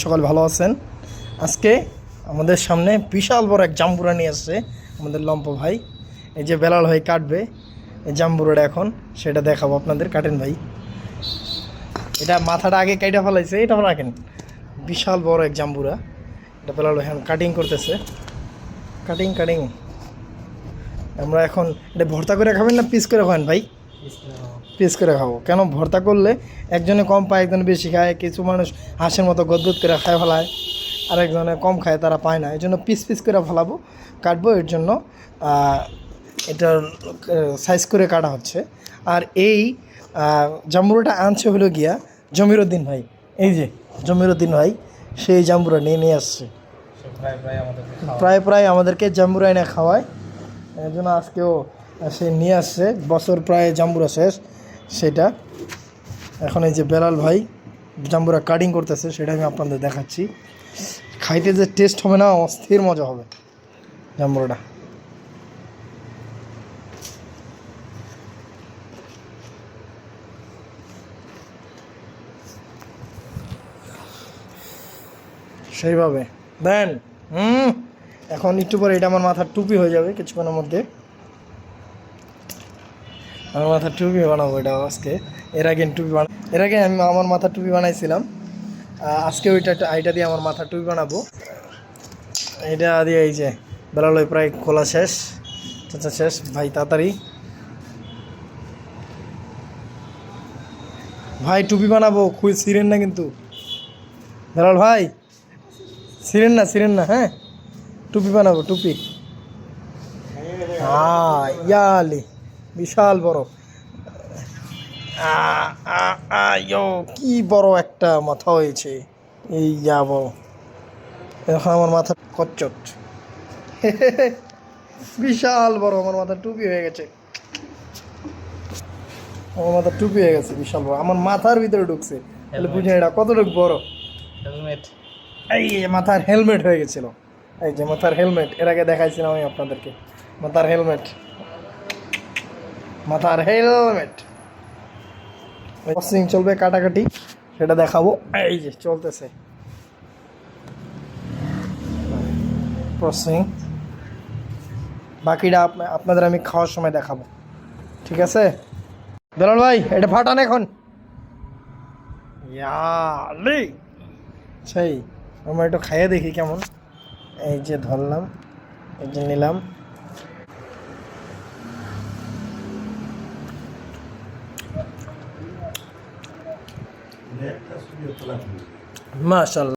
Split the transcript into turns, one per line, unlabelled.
সকাল ভালো আছেন। আজকে আমাদের সামনে বিশাল বড় এক জাম্বুরা নিয়ে আসছে আমাদের লম্পো ভাই। এই যে বেলাল ভাই কাটবে এই জাম্বুরাটা, এখন সেটা দেখাবো আপনাদের। কাটেন ভাই, এটা মাথাটা আগে কাইটা ফেলাইছে, এটা রাখেন। বিশাল বড় এক জাম্বুরা, এটা বেলাল ভাই এখন কাটিং করতেছে। কাটিং আমরা এখন এটা ভর্তা করে খাবেন না পিস করে খাবেন ভাই? পিস করে খাবো। কেন ভর্তা করলে একজনে কম পায়, একজনে বেশি খায়। কিছু মানুষ হাঁসের মতো গদগদ করে খায় ফেলায়, আর একজনে কম খায়, তারা পায় না। এই জন্য পিস করে ফেলাবো, কাটবো। এর জন্য এটা সাইজ করে কাটা হচ্ছে। আর এই জাম্বুরাটা আনছে হলো গিয়া জমিরুদ্দিন ভাই। এই যে জমিরুদ্দিন ভাই সেই জাম্বুরা নিয়ে আসছে। প্রায় আমাদেরকে জাম্বুরা এনে খাওয়ায়, এর জন্য আজকেও সে নিয়ে আসছে। বছর প্রায় জাম্বুরা শেষ সেটা। এখন এই যে বেলাল ভাই জাম্বুরা কাটিং করতেছে, সেটা আমি আপনাদের দেখাচ্ছি। খাইতে যে টেস্ট হবে না, অস্থির মজা হবে জাম্বুরাটা। সেইভাবে দেন। এখন একটু পরে এটা আমার মাথার টুপি হয়ে যাবে কিছুক্ষণের মধ্যে। আমার মাথার টুপি বানাবো এটা আজকে। এর আগে আমি আমার মাথার টুপি বানাইছিলাম। আজকে এটা দিয়ে আমার মাথার টুপি বানাবো। এটা দিয়ে এই যে বেলালয় প্রায় খোলা শেষ, চাচা শেষ। ভাই তাড়াতাড়ি ভাই, টুপি বানাবো, খুব ছিঁড়েন না কিন্তু বেলাল ভাই, ছিঁড়েন না। হ্যাঁ, টুপি বানাবো, টুপি। ইয়ালি বিশাল বড়, কি বড় একটা মাথা হয়েছে। এই যাব এখন আমার মাথা কচ্চট। বিশাল বড় আমার মাথার টুপি হয়ে গেছে। আমার মাথার টুপি হয়ে গেছে বিশাল বড়, আমার মাথার ভিতরে ঢুকছে। তাহলে বুঝেন এটা কতটুকু বড়। হেলমেট, এই মাথার হেলমেট হয়ে গেছিল। এই যে মাথার হেলমেট, এর আগে দেখাইছিলাম আমি আপনাদেরকে। মাথার হেলমেট প্রসেসিং চলবে, কাটাকাটি সেটা দেখাবো। এই যে চলতেছে প্রসেসিং, বাকিটা আপনাদের আমি খাওয়ার সময় দেখাবো, ঠিক আছে? বেলাল ভাই এটা ফাটান এখন। ইয়ালি সেই আমরা একটু খাইয়ে দেখি কেমন। এই যে ধরলাম, এই যে নিলাম। মাশাআল্লাহ।